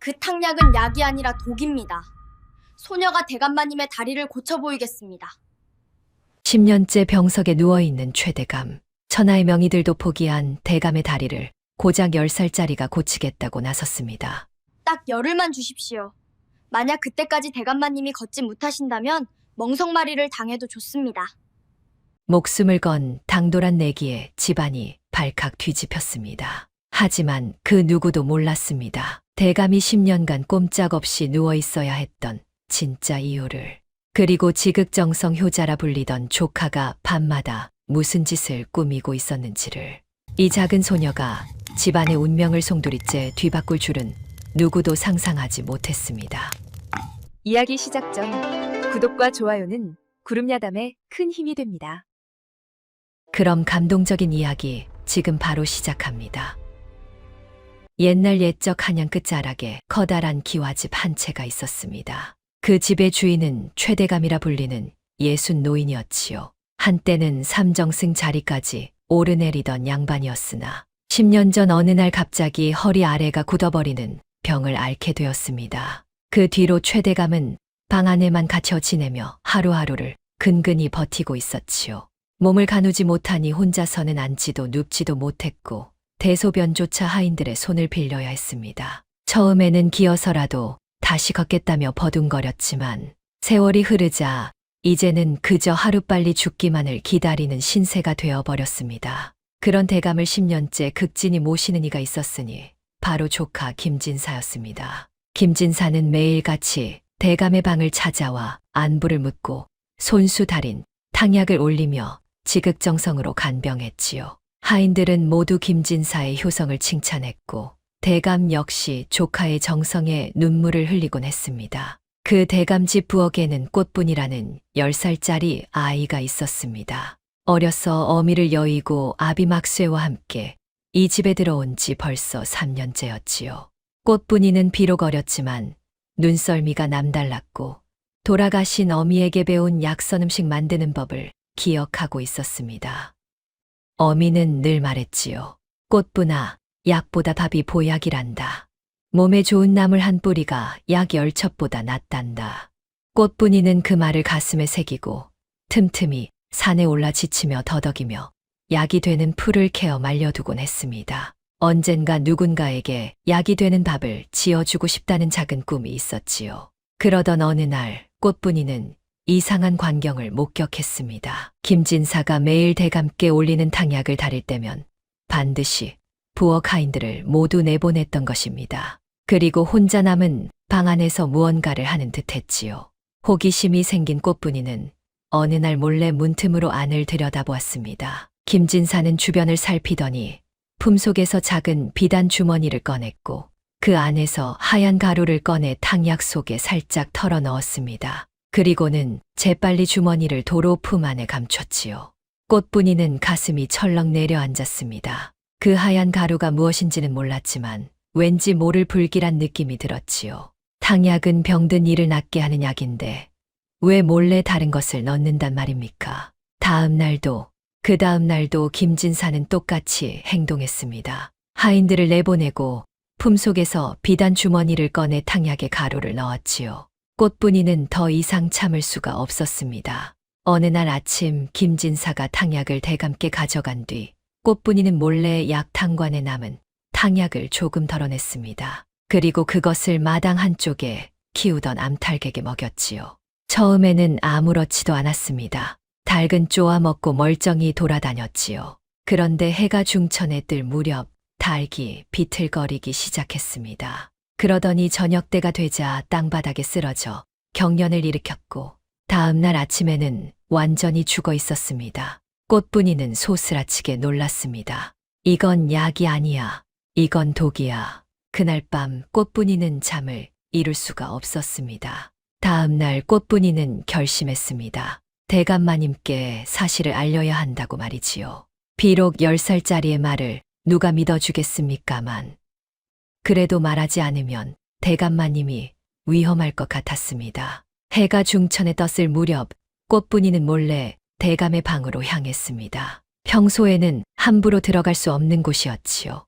그 탕약은 약이 아니라 독입니다. 소녀가 대감마님의 다리를 고쳐 보이겠습니다. 10년째 병석에 누워있는 최대감. 천하의 명의들도 포기한 대감의 다리를 고작 10살짜리가 고치겠다고 나섰습니다. 딱 열흘만 주십시오. 만약 그때까지 대감마님이 걷지 못하신다면 멍석마리를 당해도 좋습니다. 목숨을 건 당돌한 내기에 집안이 발칵 뒤집혔습니다. 하지만 그 누구도 몰랐습니다. 대감이 10년간 꼼짝없이 누워있어야 했던 진짜 이유를. 그리고 지극정성 효자라 불리던 조카가 밤마다 무슨 짓을 꾸미고 있었는지를. 이 작은 소녀가 집안의 운명을 송두리째 뒤바꿀 줄은 누구도 상상하지 못했습니다. 이야기 시작 전 구독과 좋아요는 구름야담에 큰 힘이 됩니다. 그럼 감동적인 이야기 지금 바로 시작합니다. 옛날 옛적 한양 끝자락에 커다란 기와집 한 채가 있었습니다. 그 집의 주인은 최대감이라 불리는 예순 노인이었지요. 한때는 삼정승 자리까지 오르내리던 양반이었으나 10년 전 어느 날 갑자기 허리 아래가 굳어버리는 병을 앓게 되었습니다. 그 뒤로 최대감은 방 안에만 갇혀 지내며 하루하루를 근근히 버티고 있었지요. 몸을 가누지 못하니 혼자서는 앉지도 눕지도 못했고 대소변조차 하인들의 손을 빌려야 했습니다. 처음에는 기어서라도 다시 걷겠다며 버둥거렸지만 세월이 흐르자 이제는 그저 하루빨리 죽기만을 기다리는 신세가 되어버렸습니다. 그런 대감을 10년째 극진히 모시는 이가 있었으니 바로 조카 김진사였습니다. 김진사는 매일같이 대감의 방을 찾아와 안부를 묻고 손수 달인 탕약을 올리며 지극정성으로 간병했지요. 하인들은 모두 김진사의 효성을 칭찬했고 대감 역시 조카의 정성에 눈물을 흘리곤 했습니다. 그 대감 집 부엌에는 꽃분이라는 10살짜리 아이가 있었습니다. 어려서 어미를 여의고 아비막쇠와 함께 이 집에 들어온 지 벌써 3년째였지요. 꽃분이는 비록 어렸지만 눈썰미가 남달랐고 돌아가신 어미에게 배운 약선 음식 만드는 법을 기억하고 있었습니다. 어미는 늘 말했지요. 꽃분아, 약보다 밥이 보약이란다. 몸에 좋은 나물 한 뿌리가 약 10첩보다 낫단다. 꽃분이는 그 말을 가슴에 새기고 틈틈이 산에 올라 지치며 더덕이며 약이 되는 풀을 캐어 말려두곤 했습니다. 언젠가 누군가에게 약이 되는 밥을 지어주고 싶다는 작은 꿈이 있었지요. 그러던 어느 날 꽃분이는 이상한 광경을 목격했습니다. 김진사가 매일 대감께 올리는 탕약을 다릴 때면 반드시 부엌 하인들을 모두 내보냈던 것입니다. 그리고 혼자 남은 방 안에서 무언가를 하는 듯 했지요. 호기심이 생긴 꽃분이는 어느 날 몰래 문틈으로 안을 들여다보았습니다. 김진사는 주변을 살피더니 품속에서 작은 비단 주머니를 꺼냈고 그 안에서 하얀 가루를 꺼내 탕약 속에 살짝 털어 넣었습니다. 그리고는 재빨리 주머니를 도로 품 안에 감췄지요. 꽃분이는 가슴이 철렁 내려앉았습니다. 그 하얀 가루가 무엇인지는 몰랐지만 왠지 모를 불길한 느낌이 들었지요. 탕약은 병든 이를 낫게 하는 약인데 왜 몰래 다른 것을 넣는단 말입니까? 그 다음 날도 김진사는 똑같이 행동했습니다. 하인들을 내보내고 품속에서 비단 주머니를 꺼내 탕약에 가루를 넣었지요. 꽃분이는 더 이상 참을 수가 없었습니다. 어느 날 아침 김진사가 탕약을 대감께 가져간 뒤 꽃분이는 몰래 약탕관에 남은 탕약을 조금 덜어냈습니다. 그리고 그것을 마당 한쪽에 키우던 암탉에게 먹였지요. 처음에는 아무렇지도 않았습니다. 닭은 쪼아 먹고 멀쩡히 돌아다녔지요. 그런데 해가 중천에 뜰 무렵 닭이 비틀거리기 시작했습니다. 그러더니 저녁때가 되자 땅바닥에 쓰러져 경련을 일으켰고 다음 날 아침에는 완전히 죽어 있었습니다. 꽃분이는 소스라치게 놀랐습니다. 이건 약이 아니야. 이건 독이야. 그날 밤 꽃분이는 잠을 이룰 수가 없었습니다. 다음 날 꽃분이는 결심했습니다. 대감마님께 사실을 알려야 한다고 말이지요. 비록 10살짜리의 말을 누가 믿어주겠습니까만 그래도 말하지 않으면 대감마님이 위험할 것 같았습니다. 해가 중천에 떴을 무렵 꽃분이는 몰래 대감의 방으로 향했습니다. 평소에는 함부로 들어갈 수 없는 곳이었지요.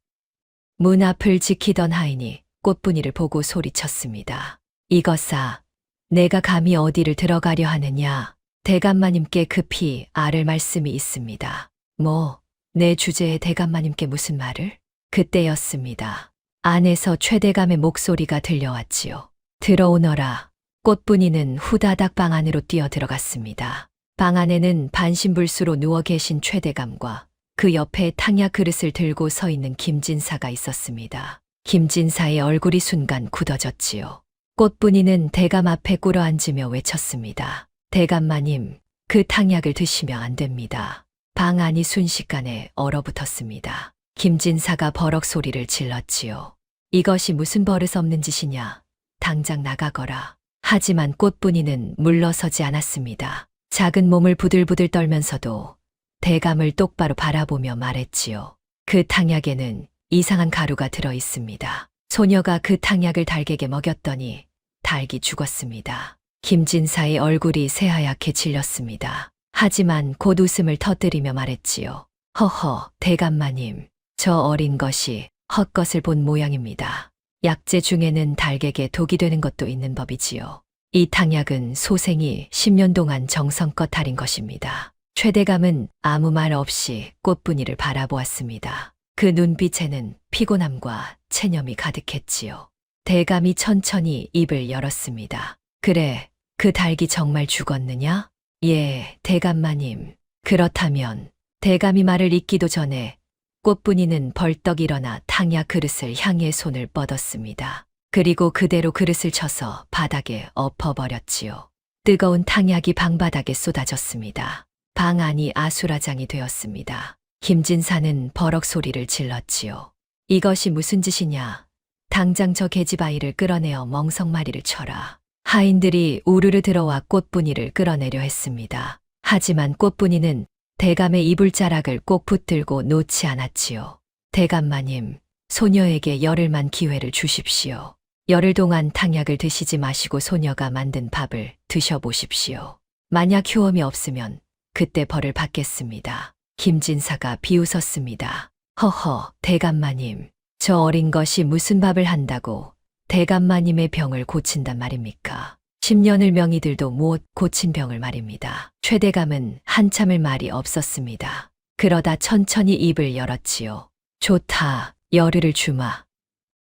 문 앞을 지키던 하인이 꽃분이를 보고 소리쳤습니다. 이것아, 내가 감히 어디를 들어가려 하느냐? 대감마님께 급히 아를 말씀이 있습니다. 뭐, 내 주제에 대감마님께 무슨 말을? 그때였습니다. 안에서 최대감의 목소리가 들려왔지요. 들어오너라. 꽃분이는 후다닥 방 안으로 뛰어 들어갔습니다. 방 안에는 반신불수로 누워 계신 최대감과 그 옆에 탕약 그릇을 들고 서 있는 김진사가 있었습니다. 김진사의 얼굴이 순간 굳어졌지요. 꽃분이는 대감 앞에 꿇어 앉으며 외쳤습니다. 대감마님, 그 탕약을 드시면 안 됩니다. 방 안이 순식간에 얼어붙었습니다. 김진사가 버럭 소리를 질렀지요. 이것이 무슨 버릇 없는 짓이냐. 당장 나가거라. 하지만 꽃분이는 물러서지 않았습니다. 작은 몸을 부들부들 떨면서도 대감을 똑바로 바라보며 말했지요. 그 탕약에는 이상한 가루가 들어 있습니다. 소녀가 그 탕약을 닭에게 먹였더니 닭이 죽었습니다. 김진사의 얼굴이 새하얗게 질렸습니다. 하지만 곧 웃음을 터뜨리며 말했지요. 허허, 대감마님, 저 어린 것이 헛것을 본 모양입니다. 약재 중에는 닭에게 독이 되는 것도 있는 법이지요. 이 탕약은 소생이 10년 동안 정성껏 달인 것입니다. 최대감은 아무 말 없이 꽃분이를 바라보았습니다. 그 눈빛에는 피곤함과 체념이 가득했지요. 대감이 천천히 입을 열었습니다. 그래, 그 닭이 정말 죽었느냐? 예, 대감마님. 그렇다면 대감이 말을 잇기도 전에 꽃분이는 벌떡 일어나 탕약 그릇을 향해 손을 뻗었습니다. 그리고 그대로 그릇을 쳐서 바닥에 엎어버렸지요. 뜨거운 탕약이 방바닥에 쏟아졌습니다. 방 안이 아수라장이 되었습니다. 김진사는 버럭 소리를 질렀지요. 이것이 무슨 짓이냐? 당장 저 계집아이를 끌어내어 멍석마리를 쳐라. 하인들이 우르르 들어와 꽃분이를 끌어내려 했습니다. 하지만 꽃분이는 대감의 이불자락을 꼭 붙들고 놓지 않았지요. 대감마님, 소녀에게 열흘만 기회를 주십시오. 열흘 동안 탕약을 드시지 마시고 소녀가 만든 밥을 드셔보십시오. 만약 효험이 없으면 그때 벌을 받겠습니다. 김진사가 비웃었습니다. 허허, 대감마님, 저 어린 것이 무슨 밥을 한다고 대감마님의 병을 고친단 말입니까? 10년을 명의들도 못 고친 병을 말입니다. 최대감은 한참을 말이 없었습니다. 그러다 천천히 입을 열었지요. 좋다, 열흘을 주마.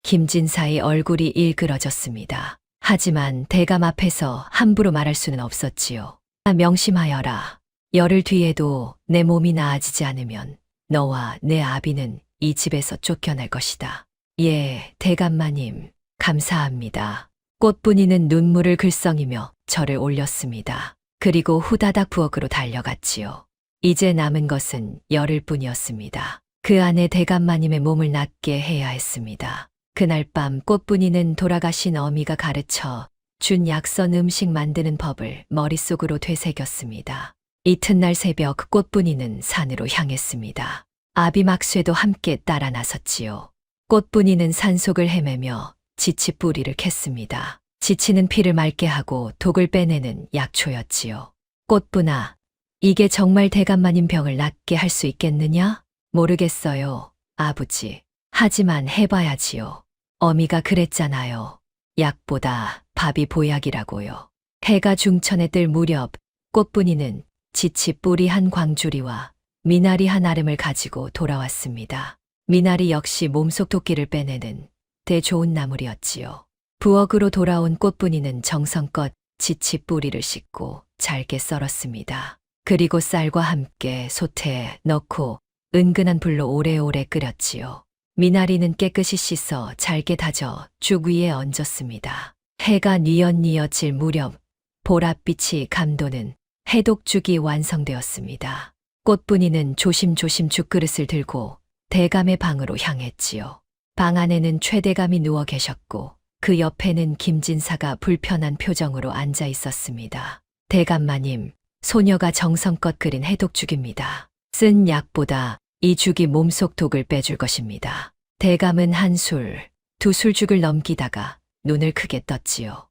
김진사의 얼굴이 일그러졌습니다. 하지만 대감 앞에서 함부로 말할 수는 없었지요. 명심하여라. 열흘 뒤에도 내 몸이 나아지지 않으면 너와 내 아비는 이 집에서 쫓겨날 것이다. 예, 대감마님, 감사합니다. 꽃분이는 눈물을 글썽이며 절을 올렸습니다. 그리고 후다닥 부엌으로 달려갔지요. 이제 남은 것은 열흘뿐이었습니다. 그 안에 대감마님의 몸을 낫게 해야 했습니다. 그날 밤 꽃분이는 돌아가신 어미가 가르쳐 준 약선 음식 만드는 법을 머릿속으로 되새겼습니다. 이튿날 새벽 꽃분이는 산으로 향했습니다. 아비막쇠도 함께 따라 나섰지요. 꽃분이는 산속을 헤매며 지치 뿌리를 캤습니다. 지치는 피를 맑게 하고 독을 빼내는 약초였지요. 꽃분아, 이게 정말 대감마님 병을 낫게 할 수 있겠느냐? 모르겠어요, 아버지. 하지만 해봐야지요. 어미가 그랬잖아요. 약보다 밥이 보약이라고요. 해가 중천에 뜰 무렵 꽃분이는 지치 뿌리 한 광주리와 미나리 한 아름을 가지고 돌아왔습니다. 미나리 역시 몸속 토끼를 빼내는 대 좋은 나물이었지요. 부엌으로 돌아온 꽃분이는 정성껏 지치 뿌리를 씻고 잘게 썰었습니다. 그리고 쌀과 함께 솥에 넣고 은근한 불로 오래오래 끓였지요. 미나리는 깨끗이 씻어 잘게 다져 죽 위에 얹었습니다. 해가 뉘엿뉘엿 질 무렵 보랏빛이 감도는 해독죽이 완성되었습니다. 꽃분이는 조심조심 죽그릇을 들고 대감의 방으로 향했지요. 방 안에는 최대감이 누워 계셨고 그 옆에는 김진사가 불편한 표정으로 앉아 있었습니다. 대감마님, 소녀가 정성껏 끓인 해독죽입니다. 쓴 약보다 이 죽이 몸속 독을 빼줄 것입니다. 대감은 한 술, 두 술죽을 넘기다가 눈을 크게 떴지요.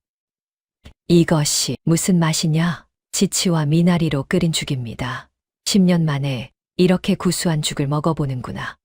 이것이 무슨 맛이냐? 지치와 미나리로 끓인 죽입니다. 10년 만에 이렇게 구수한 죽을 먹어보는구나.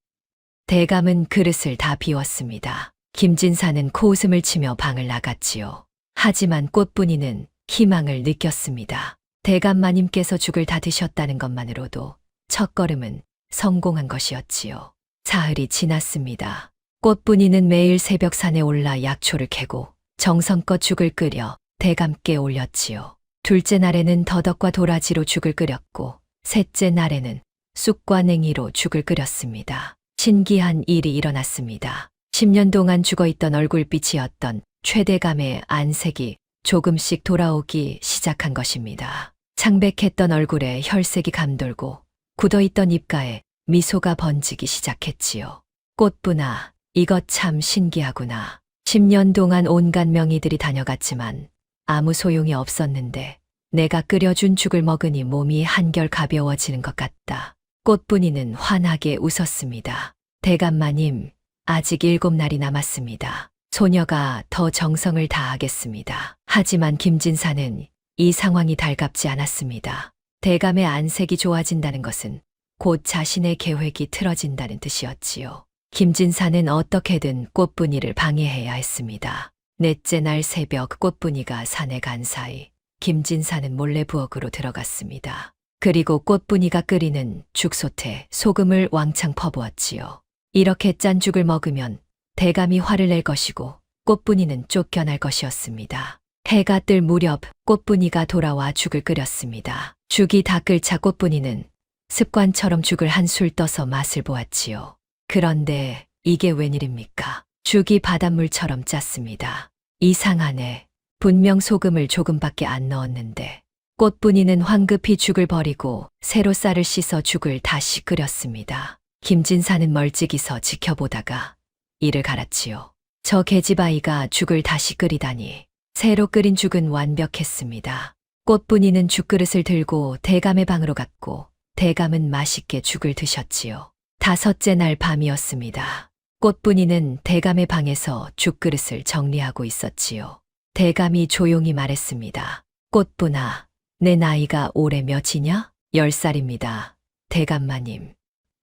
대감은 그릇을 다 비웠습니다. 김진사는 코웃음을 치며 방을 나갔지요. 하지만 꽃분이는 희망을 느꼈습니다. 대감마님께서 죽을 다 드셨다는 것만으로도 첫걸음은 성공한 것이었지요. 사흘이 지났습니다. 꽃분이는 매일 새벽 산에 올라 약초를 캐고 정성껏 죽을 끓여 대감께 올렸지요. 둘째 날에는 더덕과 도라지로 죽을 끓였고 셋째 날에는 쑥과 냉이로 죽을 끓였습니다. 신기한 일이 일어났습니다. 10년 동안 죽어있던 얼굴빛이었던 최대감의 안색이 조금씩 돌아오기 시작한 것입니다. 창백했던 얼굴에 혈색이 감돌고 굳어있던 입가에 미소가 번지기 시작했지요. 꽃분아, 이것 참 신기하구나. 10년 동안 온갖 명의들이 다녀갔지만 아무 소용이 없었는데 내가 끓여준 죽을 먹으니 몸이 한결 가벼워지는 것 같다. 꽃분이는 환하게 웃었습니다. 대감마님, 아직 7날이 남았습니다. 소녀가 더 정성을 다하겠습니다. 하지만 김진사는 이 상황이 달갑지 않았습니다. 대감의 안색이 좋아진다는 것은 곧 자신의 계획이 틀어진다는 뜻이었지요. 김진사는 어떻게든 꽃분이를 방해해야 했습니다. 넷째 날 새벽 꽃분이가 산에 간 사이 김진사는 몰래 부엌으로 들어갔습니다. 그리고 꽃분이가 끓이는 죽솥에 소금을 왕창 퍼부었지요. 이렇게 짠 죽을 먹으면 대감이 화를 낼 것이고 꽃분이는 쫓겨날 것이었습니다. 해가 뜰 무렵 꽃분이가 돌아와 죽을 끓였습니다. 죽이 다 끓자 꽃분이는 습관처럼 죽을 한술 떠서 맛을 보았지요. 그런데 이게 웬일입니까? 죽이 바닷물처럼 짰습니다. 이상하네. 분명 소금을 조금밖에 안 넣었는데. 꽃분이는 황급히 죽을 버리고 새로 쌀을 씻어 죽을 다시 끓였습니다. 김진사는 멀찍이서 지켜보다가 이를 갈았지요. 저 계집아이가 죽을 다시 끓이다니. 새로 끓인 죽은 완벽했습니다. 꽃분이는 죽그릇을 들고 대감의 방으로 갔고 대감은 맛있게 죽을 드셨지요. 5째 날 밤이었습니다. 꽃분이는 대감의 방에서 죽그릇을 정리하고 있었지요. 대감이 조용히 말했습니다. 꽃분아, 내 나이가 올해 몇이냐? 10살입니다. 대감마님,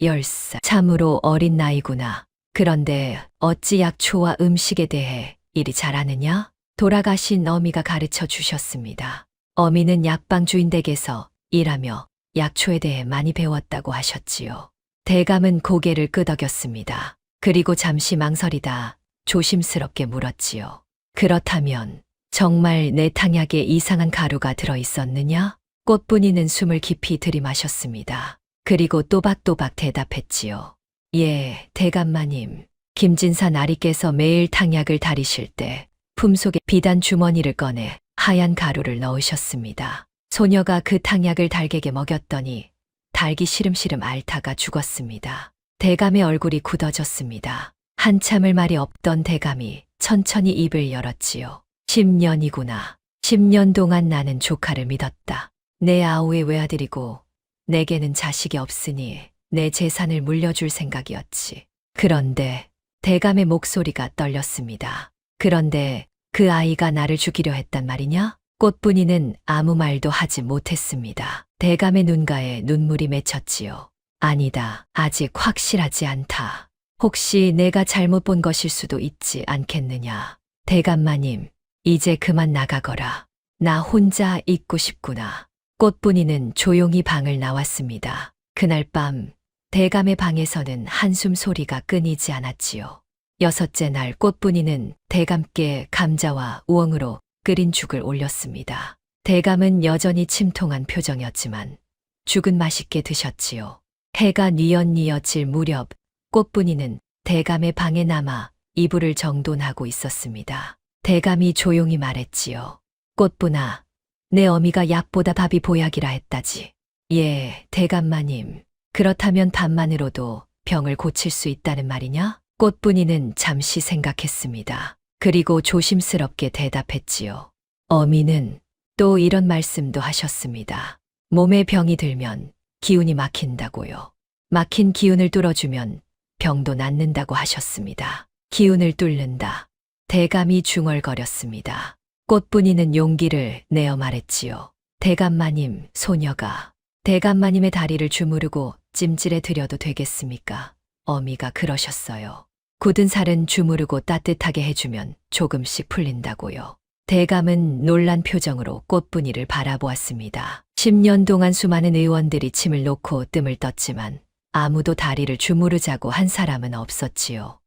10살. 참으로 어린 나이구나. 그런데 어찌 약초와 음식에 대해 이리 잘 아느냐? 돌아가신 어미가 가르쳐 주셨습니다. 어미는 약방 주인 댁에서 일하며 약초에 대해 많이 배웠다고 하셨지요. 대감은 고개를 끄덕였습니다. 그리고 잠시 망설이다 조심스럽게 물었지요. 그렇다면 정말 내 탕약에 이상한 가루가 들어 있었느냐? 꽃분이는 숨을 깊이 들이마셨습니다. 그리고 또박또박 대답했지요. 예, 대감마님. 김진사 나리께서 매일 탕약을 다리실 때 품속에 비단 주머니를 꺼내 하얀 가루를 넣으셨습니다. 소녀가 그 탕약을 닭에게 먹였더니 닭이 시름시름 앓다가 죽었습니다. 대감의 얼굴이 굳어졌습니다. 한참을 말이 없던 대감이 천천히 입을 열었지요. 10년이구나. 10년 동안 나는 조카를 믿었다. 내 아우의 외아들이고 내게는 자식이 없으니 내 재산을 물려줄 생각이었지. 그런데 대감의 목소리가 떨렸습니다. 그런데 그 아이가 나를 죽이려 했단 말이냐? 꽃분이는 아무 말도 하지 못했습니다. 대감의 눈가에 눈물이 맺혔지요. 아니다. 아직 확실하지 않다. 혹시 내가 잘못 본 것일 수도 있지 않겠느냐. 대감마님, 이제 그만 나가거라. 나 혼자 있고 싶구나. 꽃분이는 조용히 방을 나왔습니다. 그날 밤 대감의 방에서는 한숨 소리가 끊이지 않았지요. 6째 날 꽃분이는 대감께 감자와 우엉으로 끓인 죽을 올렸습니다. 대감은 여전히 침통한 표정이었지만 죽은 맛있게 드셨지요. 해가 뉘엿뉘엿질 무렵 꽃분이는 대감의 방에 남아 이불을 정돈하고 있었습니다. 대감이 조용히 말했지요. 꽃분아, 내 어미가 약보다 밥이 보약이라 했다지. 예, 대감마님. 그렇다면 밥만으로도 병을 고칠 수 있다는 말이냐? 꽃분이는 잠시 생각했습니다. 그리고 조심스럽게 대답했지요. 어미는 또 이런 말씀도 하셨습니다. 몸에 병이 들면 기운이 막힌다고요. 막힌 기운을 뚫어주면 병도 낫는다고 하셨습니다. 기운을 뚫는다. 대감이 중얼거렸습니다. 꽃분이는 용기를 내어 말했지요. 대감마님, 소녀가 대감마님의 다리를 주무르고 찜질해 드려도 되겠습니까? 어미가 그러셨어요. 굳은 살은 주무르고 따뜻하게 해주면 조금씩 풀린다고요. 대감은 놀란 표정으로 꽃분이를 바라보았습니다. 10년 동안 수많은 의원들이 침을 놓고 뜸을 떴지만 아무도 다리를 주무르자고 한 사람은 없었지요.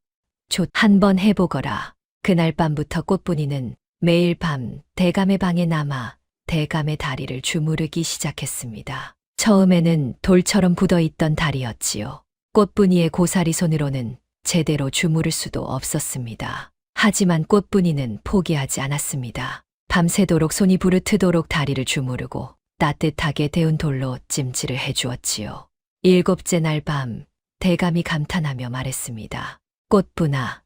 한번 해보거라. 그날 밤부터 꽃분이는 매일 밤 대감의 방에 남아 대감의 다리를 주무르기 시작했습니다. 처음에는 돌처럼 굳어있던 다리였지요. 꽃분이의 고사리 손으로는 제대로 주무를 수도 없었습니다. 하지만 꽃분이는 포기하지 않았습니다. 밤새도록 손이 부르트도록 다리를 주무르고 따뜻하게 데운 돌로 찜질을 해주었지요. 7째 날 밤 대감이 감탄하며 말했습니다. 꽃분아,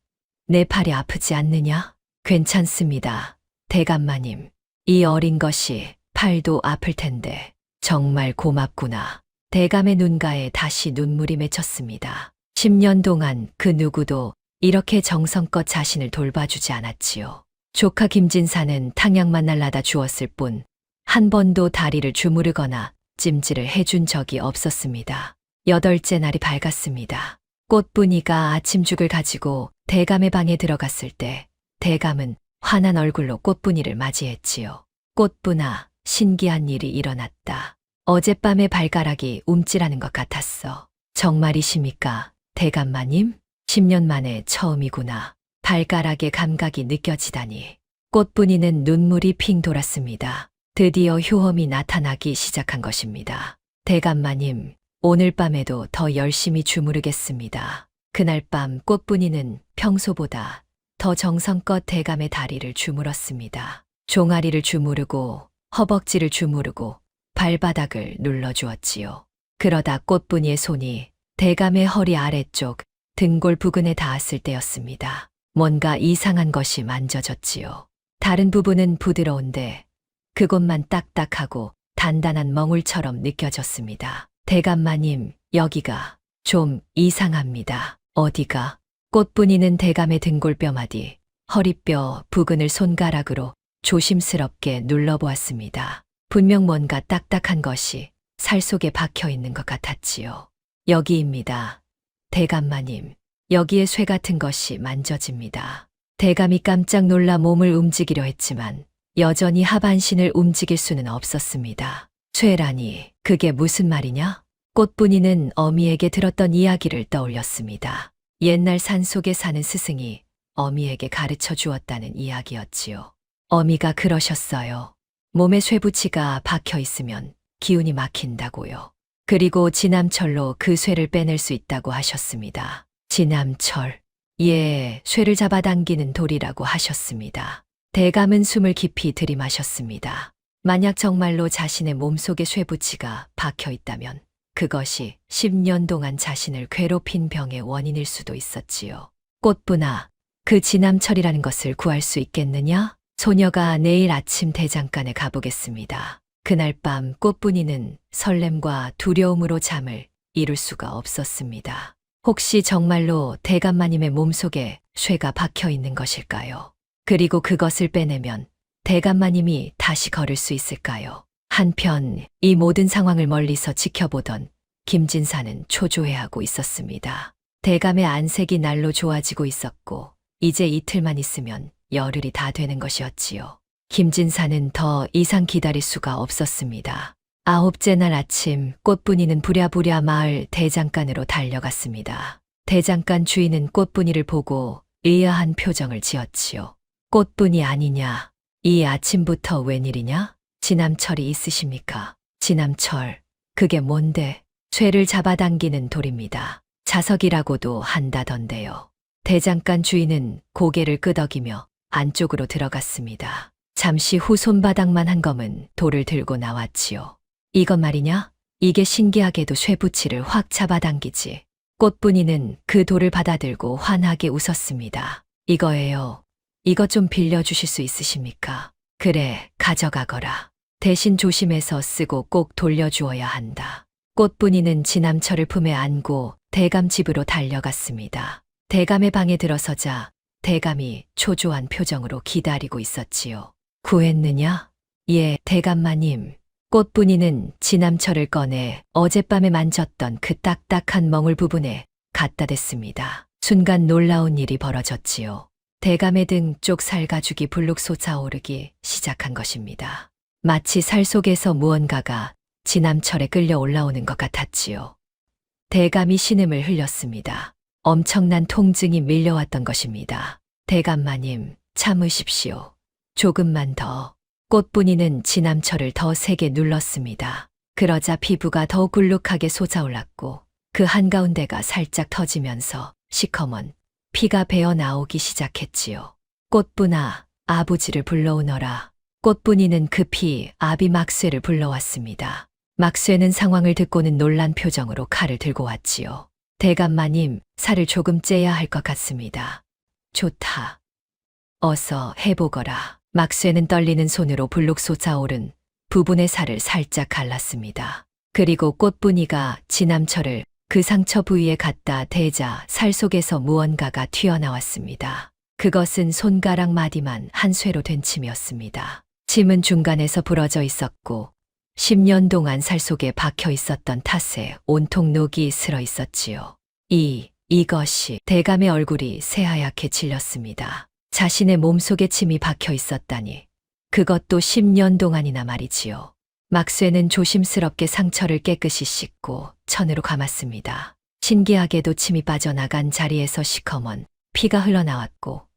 내 팔이 아프지 않느냐? 괜찮습니다. 대감마님, 이 어린 것이 팔도 아플 텐데 정말 고맙구나. 대감의 눈가에 다시 눈물이 맺혔습니다. 10년 동안 그 누구도 이렇게 정성껏 자신을 돌봐주지 않았지요. 조카 김진사는 탕약만 날라다 주었을 뿐 한 번도 다리를 주무르거나 찜질을 해준 적이 없었습니다. 8째 날이 밝았습니다. 꽃분이가 아침죽을 가지고 대감의 방에 들어갔을 때 대감은 환한 얼굴로 꽃분이를 맞이했지요. 꽃분아, 신기한 일이 일어났다. 어젯밤에 발가락이 움찔하는 것 같았어. 정말이십니까, 대감마님? 10년 만에 처음이구나. 발가락의 감각이 느껴지다니. 꽃분이는 눈물이 핑 돌았습니다. 드디어 효험이 나타나기 시작한 것입니다. 대감마님, 오늘 밤에도 더 열심히 주무르겠습니다. 그날 밤 꽃분이는 평소보다 더 정성껏 대감의 다리를 주물었습니다. 종아리를 주무르고 허벅지를 주무르고 발바닥을 눌러주었지요. 그러다 꽃분이의 손이 대감의 허리 아래쪽 등골 부근에 닿았을 때였습니다. 뭔가 이상한 것이 만져졌지요. 다른 부분은 부드러운데 그곳만 딱딱하고 단단한 멍울처럼 느껴졌습니다. 대감마님, 여기가 좀 이상합니다. 어디가? 꽃분이는 대감의 등골뼈마디, 허리뼈 부근을 손가락으로 조심스럽게 눌러보았습니다. 분명 뭔가 딱딱한 것이 살 속에 박혀 있는 것 같았지요. 여기입니다. 대감마님, 여기에 쇠 같은 것이 만져집니다. 대감이 깜짝 놀라 몸을 움직이려 했지만 여전히 하반신을 움직일 수는 없었습니다. 쇠라니, 그게 무슨 말이냐? 꽃분이는 어미에게 들었던 이야기를 떠올렸습니다. 옛날 산속에 사는 스승이 어미에게 가르쳐 주었다는 이야기였지요. 어미가 그러셨어요. 몸에 쇠붙이가 박혀 있으면 기운이 막힌다고요. 그리고 진암철로 그 쇠를 빼낼 수 있다고 하셨습니다. 진암철. 예, 쇠를 잡아당기는 돌이라고 하셨습니다. 대감은 숨을 깊이 들이마셨습니다. 만약 정말로 자신의 몸속에 쇠붙이가 박혀 있다면 그것이 10년 동안 자신을 괴롭힌 병의 원인일 수도 있었지요. 꽃분아, 그 진암철이라는 것을 구할 수 있겠느냐? 소녀가 내일 아침 대장간에 가보겠습니다. 그날 밤 꽃분이는 설렘과 두려움으로 잠을 이룰 수가 없었습니다. 혹시 정말로 대감마님의 몸속에 쇠가 박혀 있는 것일까요? 그리고 그것을 빼내면 대감마님이 다시 걸을 수 있을까요? 한편 이 모든 상황을 멀리서 지켜보던 김진사는 초조해하고 있었습니다. 대감의 안색이 날로 좋아지고 있었고 이제 이틀만 있으면 열흘이 다 되는 것이었지요. 김진사는 더 이상 기다릴 수가 없었습니다. 9째 날 아침 꽃분이는 부랴부랴 마을 대장간으로 달려갔습니다. 대장간 주인은 꽃분이를 보고 의아한 표정을 지었지요. 꽃분이 아니냐? 이 아침부터 웬일이냐? 진암철이 있으십니까? 진암철, 그게 뭔데? 쇠를 잡아당기는 돌입니다. 자석이라고도 한다던데요. 대장간 주인은 고개를 끄덕이며 안쪽으로 들어갔습니다. 잠시 후 손바닥만 한 검은 돌을 들고 나왔지요. 이것 말이냐? 이게 신기하게도 쇠붙이를 확 잡아당기지. 꽃분이는 그 돌을 받아들고 환하게 웃었습니다. 이거예요. 이거 좀 빌려주실 수 있으십니까? 그래, 가져가거라. 대신 조심해서 쓰고 꼭 돌려주어야 한다. 꽃분이는 진암철을 품에 안고 대감 집으로 달려갔습니다. 대감의 방에 들어서자 대감이 초조한 표정으로 기다리고 있었지요. 구했느냐? 예, 대감마님. 꽃분이는 진암철을 꺼내 어젯밤에 만졌던 그 딱딱한 멍울 부분에 갖다 댔습니다. 순간 놀라운 일이 벌어졌지요. 대감의 등 쪽 살가죽이 불룩 솟아오르기 시작한 것입니다. 마치 살 속에서 무언가가 지남철에 끌려 올라오는 것 같았지요. 대감이 신음을 흘렸습니다. 엄청난 통증이 밀려왔던 것입니다. 대감마님, 참으십시오. 조금만 더. 꽃분이는 지남철을 더 세게 눌렀습니다. 그러자 피부가 더욱 굴룩하게 솟아올랐고 그 한가운데가 살짝 터지면서 시커먼 피가 배어 나오기 시작했지요. 꽃분아, 아버지를 불러오너라. 꽃분이는 급히 아비 막쇠를 불러왔습니다. 막쇠는 상황을 듣고는 놀란 표정으로 칼을 들고 왔지요. 대감마님, 살을 조금 째야 할 것 같습니다. 좋다. 어서 해보거라. 막쇠는 떨리는 손으로 불룩 솟아오른 부분의 살을 살짝 갈랐습니다. 그리고 꽃분이가 지남철을 그 상처 부위에 갖다 대자 살 속에서 무언가가 튀어나왔습니다. 그것은 손가락 마디만 한 쇠로 된 침이었습니다. 침은 중간에서 부러져 있었고 10년 동안 살 속에 박혀 있었던 탓에 온통 녹이 슬어 있었지요. 이것이 대감의 얼굴이 새하얗게 질렸습니다. 자신의 몸속에 침이 박혀 있었다니. 그것도 10년 동안이나 말이지요. 막쇠는 조심스럽게 상처를 깨끗이 씻고 천으로 감았습니다. 신기하게도 침이 빠져나간 자리에서 시커먼 피가 흘러나왔고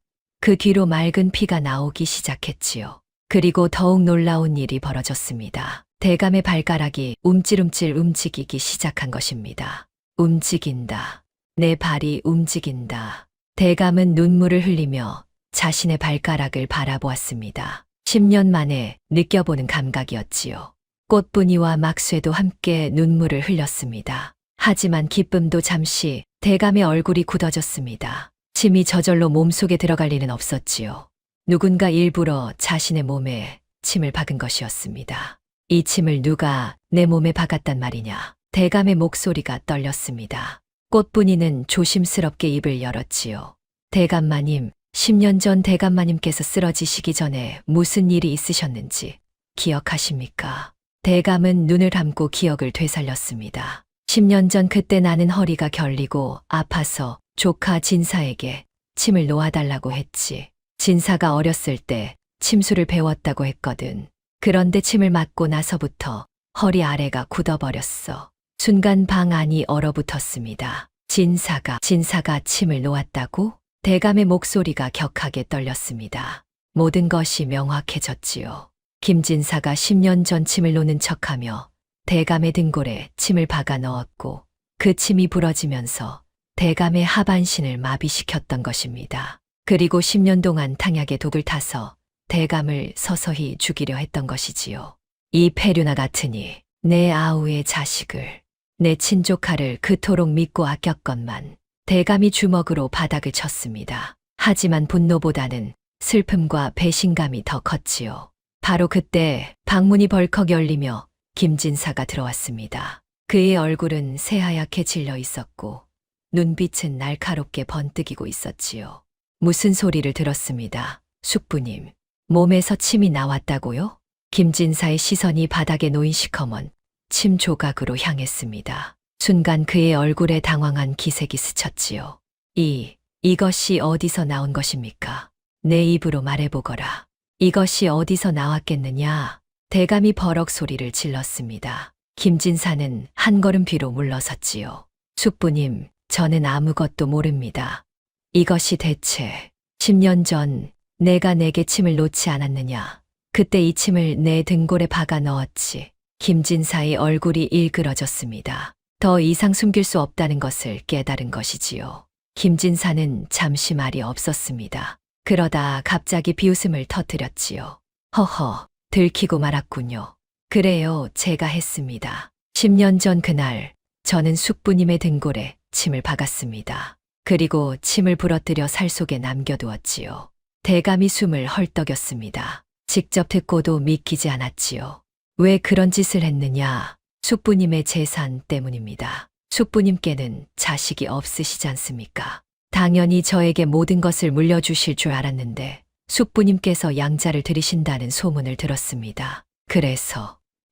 그 뒤로 맑은 피가 나오기 시작했지요. 그리고 더욱 놀라운 일이 벌어졌습니다. 대감의 발가락이 움찔움찔 움직이기 시작한 것입니다. 움직인다. 내 발이 움직인다. 대감은 눈물을 흘리며 자신의 발가락을 바라보았습니다. 10년 만에 느껴보는 감각이었지요. 꽃분이와 막쇠도 함께 눈물을 흘렸습니다. 하지만 기쁨도 잠시 대감의 얼굴이 굳어졌습니다. 침이 저절로 몸속에 들어갈 일은 없었지요. 누군가 일부러 자신의 몸에 침을 박은 것이었습니다. 이 침을 누가 내 몸에 박았단 말이냐. 대감의 목소리가 떨렸습니다. 꽃분이는 조심스럽게 입을 열었지요. 대감마님, 10년 전 대감마님께서 쓰러지시기 전에 무슨 일이 있으셨는지 기억하십니까? 대감은 눈을 감고 기억을 되살렸습니다. 10년 전 그때 나는 허리가 결리고 아파서 조카 진사에게 침을 놓아달라고 했지. 진사가 어렸을 때 침수를 배웠다고 했거든. 그런데 침을 맞고 나서부터 허리 아래가 굳어버렸어. 순간 방 안이 얼어붙었습니다. 진사가 침을 놓았다고? 대감의 목소리가 격하게 떨렸습니다. 모든 것이 명확해졌지요. 김진사가 10년 전 침을 놓는 척하며 대감의 등골에 침을 박아 넣었고 그 침이 부러지면서 대감의 하반신을 마비시켰던 것입니다. 그리고 10년 동안 탕약에 독을 타서 대감을 서서히 죽이려 했던 것이지요. 이 폐류나 같으니 내 아우의 자식을, 내 친조카를 그토록 믿고 아꼈건만. 대감이 주먹으로 바닥을 쳤습니다. 하지만 분노보다는 슬픔과 배신감이 더 컸지요. 바로 그때 방문이 벌컥 열리며 김진사가 들어왔습니다. 그의 얼굴은 새하얗게 질려 있었고 눈빛은 날카롭게 번뜩이고 있었지요. 무슨 소리를 들었습니다. 숙부님, 몸에서 침이 나왔다고요? 김진사의 시선이 바닥에 놓인 시커먼 침 조각으로 향했습니다. 순간 그의 얼굴에 당황한 기색이 스쳤지요. 이것이 어디서 나온 것입니까? 내 입으로 말해보거라. 이것이 어디서 나왔겠느냐? 대감이 버럭 소리를 질렀습니다. 김진사는 한 걸음 뒤로 물러섰지요. 숙부님, 저는 아무것도 모릅니다. 이것이 대체 10년 전 내가 내게 침을 놓지 않았느냐? 그때 이 침을 내 등골에 박아 넣었지. 김진사의 얼굴이 일그러졌습니다. 더 이상 숨길 수 없다는 것을 깨달은 것이지요. 김진사는 잠시 말이 없었습니다. 그러다 갑자기 비웃음을 터뜨렸지요. 허허, 들키고 말았군요. 그래요, 제가 했습니다. 10년 전 그날 저는 숙부님의 등골에 침을 박았습니다. 그리고 침을 부러뜨려 살 속에 남겨두었지요. 대감이 숨을 헐떡였습니다. 직접 듣고도 믿기지 않았지요. 왜 그런 짓을 했느냐? 숙부님의 재산 때문입니다. 숙부님께는 자식이 없으시지 않습니까? 당연히 저에게 모든 것을 물려주실 줄 알았는데 숙부님께서 양자를 들이신다는 소문을 들었습니다.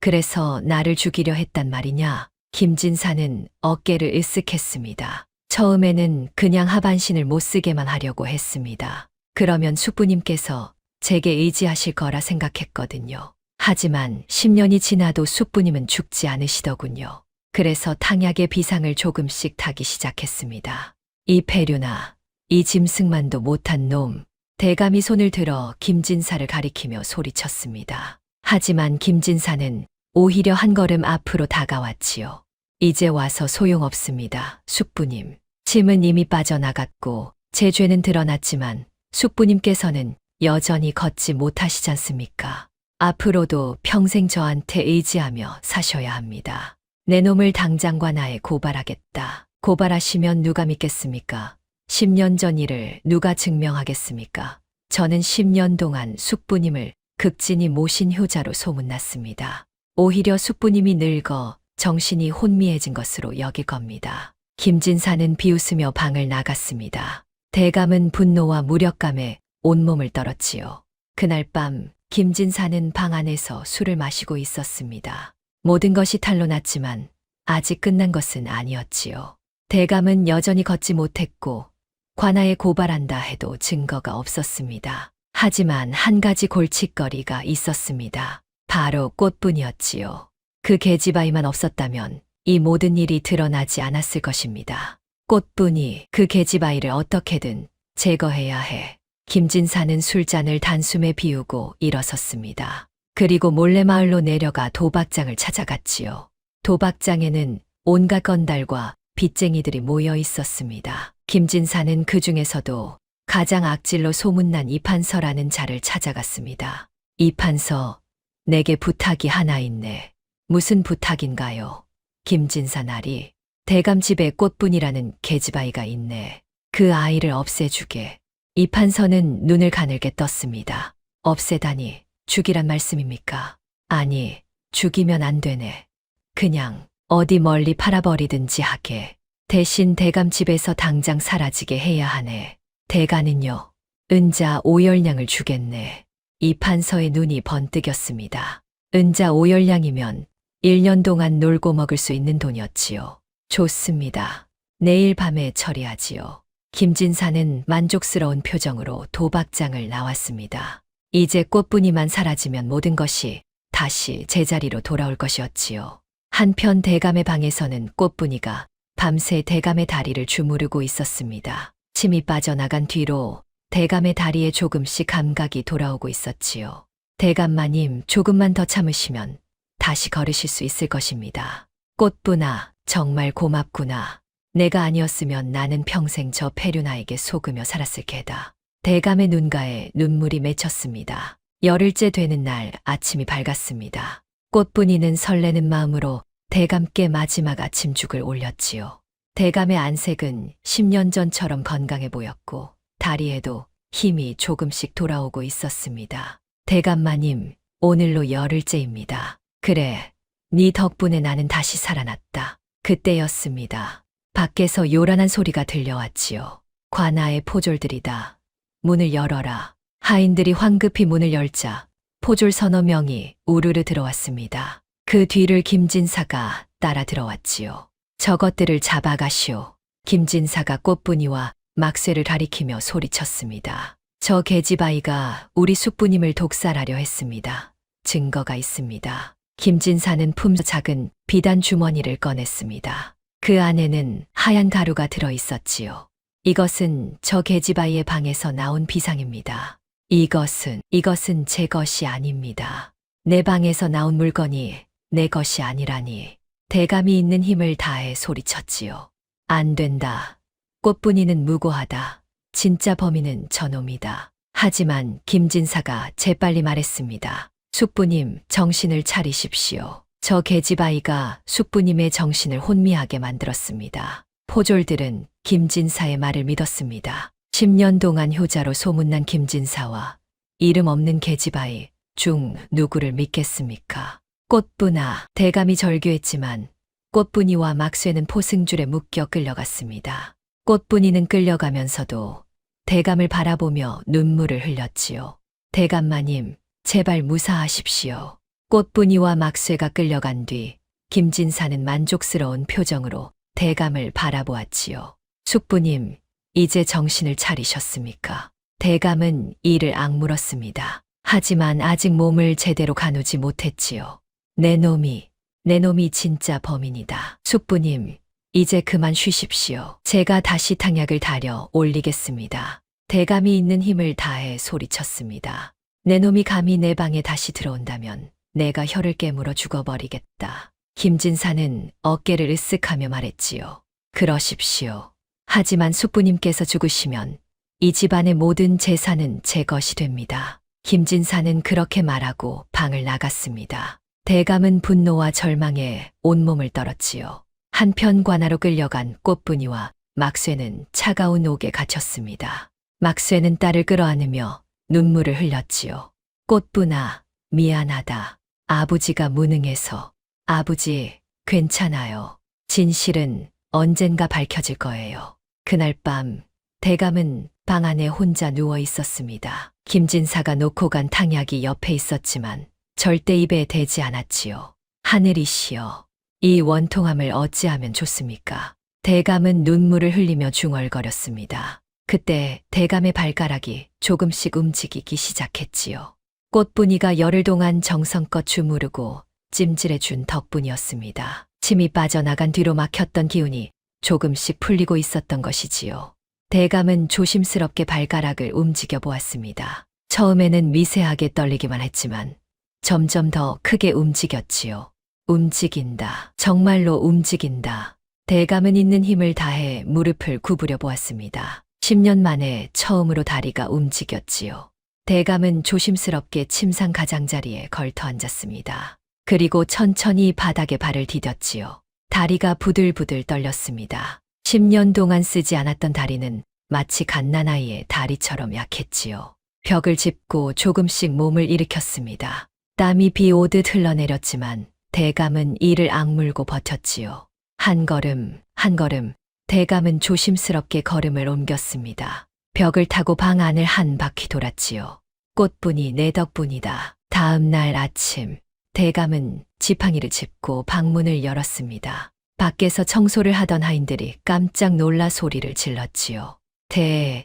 그래서 나를 죽이려 했단 말이냐? 김진사는 어깨를 으쓱했습니다. 처음에는 그냥 하반신을 못 쓰게만 하려고 했습니다. 그러면 숙부님께서 제게 의지하실 거라 생각했거든요. 하지만 10년이 지나도 숙부님은 죽지 않으시더군요. 그래서 탕약의 비상을 조금씩 타기 시작했습니다. 이 폐류나 이 짐승만도 못한 놈. 대감이 손을 들어 김진사를 가리키며 소리쳤습니다. 하지만 김진사는 오히려 한 걸음 앞으로 다가왔지요. 이제 와서 소용없습니다. 숙부님. 침은 이미 빠져나갔고 제 죄는 드러났지만 숙부님께서는 여전히 걷지 못하시지 않습니까? 앞으로도 평생 저한테 의지하며 사셔야 합니다. 내 놈을 당장 관아에 고발하겠다. 고발하시면 누가 믿겠습니까? 10년 전 일을 누가 증명하겠습니까? 저는 10년 동안 숙부님을 극진히 모신 효자로 소문났습니다. 오히려 숙부님이 늙어 정신이 혼미해진 것으로 여길 겁니다. 김진사는 비웃으며 방을 나갔습니다. 대감은 분노와 무력감에 온몸을 떨었지요. 그날 밤 김진사는 방 안에서 술을 마시고 있었습니다. 모든 것이 탄로 났지만 아직 끝난 것은 아니었지요. 대감은 여전히 걷지 못했고 관아에 고발한다 해도 증거가 없었습니다. 하지만 한 가지 골칫거리가 있었습니다. 바로 꽃뿐이었지요. 그 계집아이만 없었다면 이 모든 일이 드러나지 않았을 것입니다. 꽃뿐이 그 계집아이를 어떻게든 제거해야 해. 김진사는 술잔을 단숨에 비우고 일어섰습니다. 그리고 몰래 마을로 내려가 도박장을 찾아갔지요. 도박장에는 온갖 건달과 빚쟁이들이 모여 있었습니다. 김진사는 그 중에서도 가장 악질로 소문난 이판서라는 자를 찾아갔습니다. 이판서, 내게 부탁이 하나 있네. 무슨 부탁인가요? 김진사 나리, 대감 집에 꽃분이라는 계집아이가 있네. 그 아이를 없애주게. 이판서는 눈을 가늘게 떴습니다. 없애다니, 죽이란 말씀입니까? 아니, 죽이면 안 되네. 그냥 어디 멀리 팔아버리든지 하게. 대신 대감 집에서 당장 사라지게 해야 하네. 대가는요, 은자 오열량을 주겠네. 이판서의 눈이 번뜩였습니다. 은자 오열량이면 1년 동안 놀고 먹을 수 있는 돈이었지요. 좋습니다. 내일 밤에 처리하지요. 김진사는 만족스러운 표정으로 도박장을 나왔습니다. 이제 꽃분이만 사라지면 모든 것이 다시 제자리로 돌아올 것이었지요. 한편 대감의 방에서는 꽃분이가 밤새 대감의 다리를 주무르고 있었습니다. 침이 빠져나간 뒤로 대감의 다리에 조금씩 감각이 돌아오고 있었지요. 대감마님, 조금만 더 참으시면 다시 걸으실 수 있을 것입니다. 꽃분아, 정말 고맙구나. 내가 아니었으면 나는 평생 저 폐륜아에게 속으며 살았을 게다. 대감의 눈가에 눈물이 맺혔습니다. 열흘째 되는 날 아침이 밝았습니다. 꽃분이는 설레는 마음으로 대감께 마지막 아침죽을 올렸지요. 대감의 안색은 10년 전처럼 건강해 보였고 다리에도 힘이 조금씩 돌아오고 있었습니다. 대감마님, 오늘로 열흘째입니다. 그래, 네 덕분에 나는 다시 살아났다. 그때였습니다. 밖에서 요란한 소리가 들려왔지요. 관아의 포졸들이다. 문을 열어라. 하인들이 황급히 문을 열자 포졸 서너 명이 우르르 들어왔습니다. 그 뒤를 김진사가 따라 들어왔지요. 저것들을 잡아가시오. 김진사가 꽃분이와 막쇠를 가리키며 소리쳤습니다. 저 계집아이가 우리 숙부님을 독살하려 했습니다. 증거가 있습니다. 김진사는 품에서 작은 비단 주머니를 꺼냈습니다. 그 안에는 하얀 가루가 들어 있었지요. 이것은 저 계집아이의 방에서 나온 비상입니다. 이것은 제 것이 아닙니다. 내 방에서 나온 물건이 내 것이 아니라니. 대감이 있는 힘을 다해 소리쳤지요. 안 된다. 꽃분이는 무고하다. 진짜 범인은 저놈이다. 하지만 김진사가 재빨리 말했습니다. 숙부님, 정신을 차리십시오. 저 계집아이가 숙부님의 정신을 혼미하게 만들었습니다. 포졸들은 김진사의 말을 믿었습니다. 10년 동안 효자로 소문난 김진사와 이름 없는 계집아이 중 누구를 믿겠습니까? 꽃분아, 대감이 절규했지만 꽃분이와 막쇠는 포승줄에 묶여 끌려갔습니다. 꽃분이는 끌려가면서도 대감을 바라보며 눈물을 흘렸지요. 대감마님, 제발 무사하십시오. 꽃분이와 막쇠가 끌려간 뒤 김진사는 만족스러운 표정으로 대감을 바라보았지요. 숙부님, 이제 정신을 차리셨습니까? 대감은 이를 악물었습니다. 하지만 아직 몸을 제대로 가누지 못했지요. 내 놈이 진짜 범인이다. 숙부님, 이제 그만 쉬십시오. 제가 다시 탕약을 달여 올리겠습니다. 대감이 있는 힘을 다해 소리쳤습니다. 내 놈이 감히 내 방에 다시 들어온다면 내가 혀를 깨물어 죽어버리겠다. 김진사는 어깨를 으쓱하며 말했지요. 그러십시오. 하지만 숙부님께서 죽으시면 이 집안의 모든 재산은 제 것이 됩니다. 김진사는 그렇게 말하고 방을 나갔습니다. 대감은 분노와 절망에 온몸을 떨었지요. 한편 관하로 끌려간 꽃분이와 막쇠는 차가운 옥에 갇혔습니다. 막쇠는 딸을 끌어안으며 눈물을 흘렸지요. 꽃분아, 미안하다. 아버지가 무능해서. 아버지, 괜찮아요. 진실은 언젠가 밝혀질 거예요. 그날 밤, 대감은 방 안에 혼자 누워 있었습니다. 김진사가 놓고 간 탕약이 옆에 있었지만 절대 입에 대지 않았지요. 하늘이시여, 이 원통함을 어찌하면 좋습니까? 대감은 눈물을 흘리며 중얼거렸습니다. 그때 대감의 발가락이 조금씩 움직이기 시작했지요. 꽃분이가 열흘 동안 정성껏 주무르고 찜질해준 덕분이었습니다. 침이 빠져나간 뒤로 막혔던 기운이 조금씩 풀리고 있었던 것이지요. 대감은 조심스럽게 발가락을 움직여 보았습니다. 처음에는 미세하게 떨리기만 했지만 점점 더 크게 움직였지요. 움직인다. 정말로 움직인다. 대감은 있는 힘을 다해 무릎을 구부려 보았습니다. 10년 만에 처음으로 다리가 움직였지요. 대감은 조심스럽게 침상 가장자리에 걸터 앉았습니다. 그리고 천천히 바닥에 발을 디뎠지요. 다리가 부들부들 떨렸습니다. 10년 동안 쓰지 않았던 다리는 마치 갓난아이의 다리처럼 약했지요. 벽을 짚고 조금씩 몸을 일으켰습니다. 땀이 비 오듯 흘러내렸지만 대감은 이를 악물고 버텼지요. 한 걸음, 한 걸음, 대감은 조심스럽게 걸음을 옮겼습니다. 벽을 타고 방 안을 한 바퀴 돌았지요. 꽃분이 내 덕분이다. 다음 날 아침, 대감은 지팡이를 짚고 방문을 열었습니다. 밖에서 청소를 하던 하인들이 깜짝 놀라 소리를 질렀지요.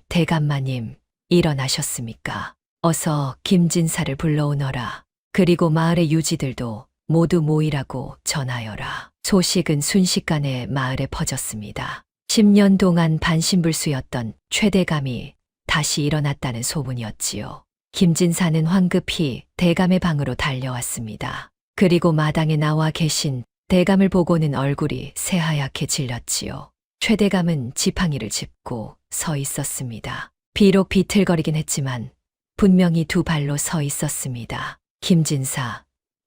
대감마님, 일어나셨습니까? 어서 김진사를 불러오너라. 그리고 마을의 유지들도 모두 모이라고 전하여라. 소식은 순식간에 마을에 퍼졌습니다. 10년 동안 반신불수였던 최대감이 다시 일어났다는 소문이었지요. 김진사는 황급히 대감의 방으로 달려왔습니다. 그리고 마당에 나와 계신 대감을 보고는 얼굴이 새하얗게 질렸지요. 최대감은 지팡이를 짚고 서 있었습니다. 비록 비틀거리긴 했지만 분명히 두 발로 서 있었습니다. 김진사,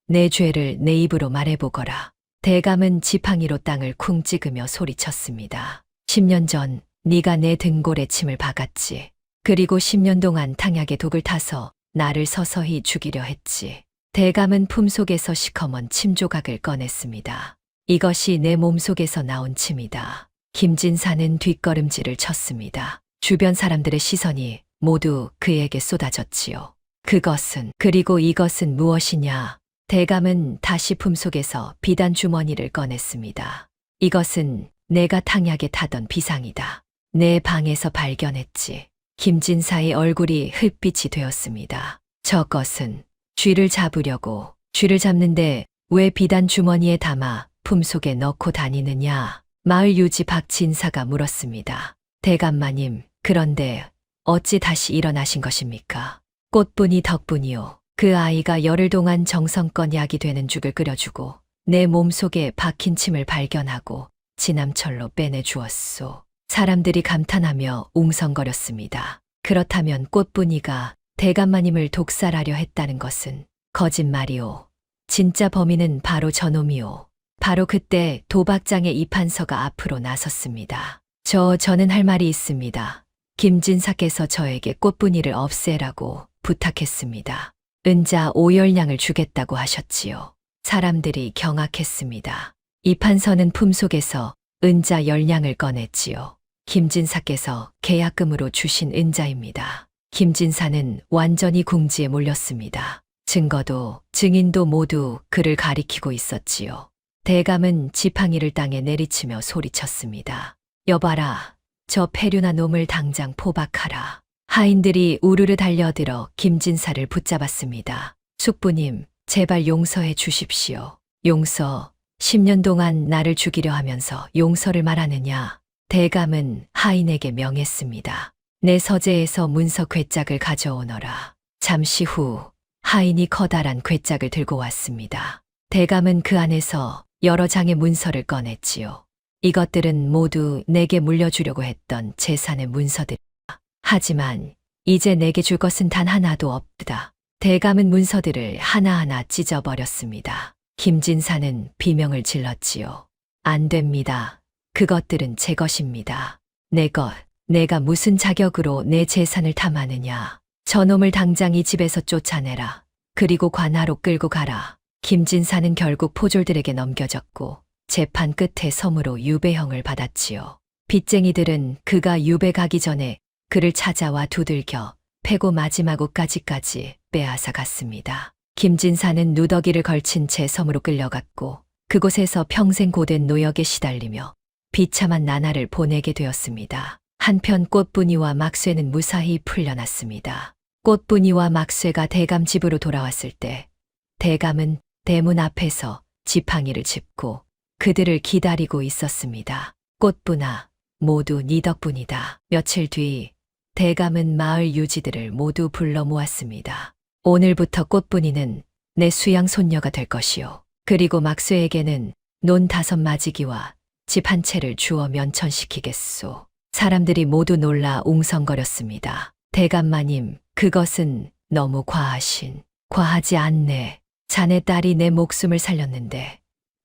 내 죄를 내 입으로 말해보거라. 대감은 지팡이로 땅을 쿵 찍으며 소리쳤습니다. 10년 전 네가 내 등골에 침을 박았지. 그리고 10년 동안 탕약에 독을 타서 나를 서서히 죽이려 했지. 대감은 품속에서 시커먼 침 조각을 꺼냈습니다. 이것이 내 몸속에서 나온 침이다. 김진사는 뒷걸음질을 쳤습니다. 주변 사람들의 시선이 모두 그에게 쏟아졌지요. 그리고 이것은 무엇이냐? 대감은 다시 품속에서 비단 주머니를 꺼냈습니다. 이것은 내가 탕약에 타던 비상이다. 내 방에서 발견했지. 김진사의 얼굴이 흙빛이 되었습니다. 저것은 쥐를 잡는데 왜 비단 주머니에 담아 품속에 넣고 다니느냐? 마을 유지 박진사가 물었습니다. 대감마님, 그런데 어찌 다시 일어나신 것입니까? 꽃분이 덕분이요. 그 아이가 열흘 동안 정성껏 약이 되는 죽을 끓여주고 내 몸속에 박힌 침을 발견하고 지남철로 빼내주었소. 사람들이 감탄하며 웅성거렸습니다. 그렇다면 꽃분이가 대감마님을 독살하려 했다는 것은 거짓말이오. 진짜 범인은 바로 저놈이오. 바로 그때 도박장의 이판서가 앞으로 나섰습니다. 저는 할 말이 있습니다. 김진사께서 저에게 꽃분이를 없애라고 부탁했습니다. 은자 5열량을 주겠다고 하셨지요. 사람들이 경악했습니다. 이판서는 품속에서 은자 10량을 꺼냈지요. 김진사께서 계약금으로 주신 은자입니다. 김진사는 완전히 궁지에 몰렸습니다. 증거도 증인도 모두 그를 가리키고 있었지요. 대감은 지팡이를 땅에 내리치며 소리쳤습니다. 여봐라, 저 폐륜한 놈을 당장 포박하라. 하인들이 우르르 달려들어 김진사를 붙잡았습니다. 숙부님, 제발 용서해 주십시오. 용서, 10년 동안 나를 죽이려 하면서 용서를 말하느냐. 대감은 하인에게 명했습니다. 내 서재에서 문서 괴짝을 가져오너라. 잠시 후 하인이 커다란 괴짝을 들고 왔습니다. 대감은 그 안에서 여러 장의 문서를 꺼냈지요. 이것들은 모두 내게 물려주려고 했던 재산의 문서들이다. 하지만 이제 내게 줄 것은 단 하나도 없다. 대감은 문서들을 하나하나 찢어버렸습니다. 김진사는 비명을 질렀지요. 안 됩니다. 그것들은 제 것입니다. 내가 무슨 자격으로 내 재산을 탐하느냐. 저놈을 당장 이 집에서 쫓아내라. 그리고 관하로 끌고 가라. 김진사는 결국 포졸들에게 넘겨졌고 재판 끝에 섬으로 유배형을 받았지요. 빚쟁이들은 그가 유배 가기 전에 그를 찾아와 두들겨 패고 마지막 옷가지까지 빼앗아 갔습니다. 김진사는 누더기를 걸친 채 섬으로 끌려갔고 그곳에서 평생 고된 노역에 시달리며 비참한 나날을 보내게 되었습니다. 한편 꽃분이와 막쇠는 무사히 풀려났습니다. 꽃분이와 막쇠가 대감 집으로 돌아왔을 때 대감은 대문 앞에서 지팡이를 짚고 그들을 기다리고 있었습니다. 꽃분아, 모두 네 덕분이다. 며칠 뒤 대감은 마을 유지들을 모두 불러 모았습니다. 오늘부터 꽃분이는 내 수양 손녀가 될 것이요. 그리고 막쇠에게는 논 5마지기와 집 한 채를 주어 면천시키겠소. 사람들이 모두 놀라 웅성거렸습니다. 대감마님, 그것은 너무 과하지 않네. 자네 딸이 내 목숨을 살렸는데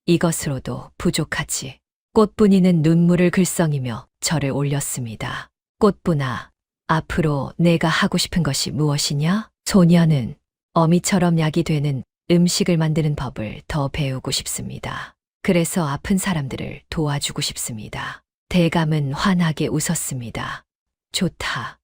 이것으로도 부족하지. 꽃분이는 눈물을 글썽이며 절을 올렸습니다. 꽃분아, 앞으로 내가 하고 싶은 것이 무엇이냐? 소녀는 어미처럼 약이 되는 음식을 만드는 법을 더 배우고 싶습니다. 그래서 아픈 사람들을 도와주고 싶습니다. 대감은 환하게 웃었습니다. 좋다.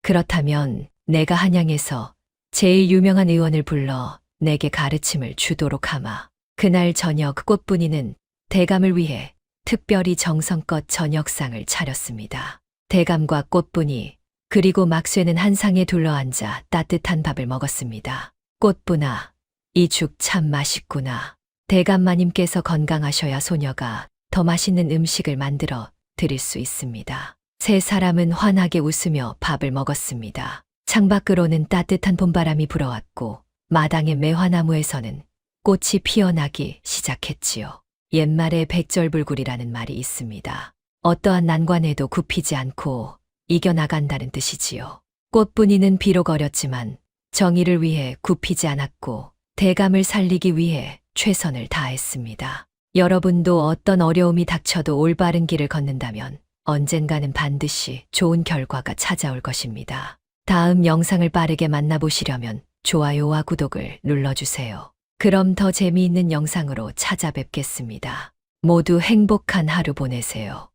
그렇다면 내가 한양에서 제일 유명한 의원을 불러 내게 가르침을 주도록 하마. 그날 저녁 꽃분이는 대감을 위해 특별히 정성껏 저녁상을 차렸습니다. 대감과 꽃분이 그리고 막쇠는 한 상에 둘러앉아 따뜻한 밥을 먹었습니다. 꽃분아, 이 죽 참 맛있구나. 대감마님께서 건강하셔야 소녀가 더 맛있는 음식을 만들어 드릴 수 있습니다. 세 사람은 환하게 웃으며 밥을 먹었습니다. 창밖으로는 따뜻한 봄바람이 불어왔고 마당의 매화나무에서는 꽃이 피어나기 시작했지요. 옛말에 백절불굴이라는 말이 있습니다. 어떠한 난관에도 굽히지 않고 이겨나간다는 뜻이지요. 꽃분이는 비록 어렸지만 정의를 위해 굽히지 않았고 대감을 살리기 위해 최선을 다했습니다. 여러분도 어떤 어려움이 닥쳐도 올바른 길을 걷는다면 언젠가는 반드시 좋은 결과가 찾아올 것입니다. 다음 영상을 빠르게 만나보시려면 좋아요와 구독을 눌러주세요. 그럼 더 재미있는 영상으로 찾아뵙겠습니다. 모두 행복한 하루 보내세요.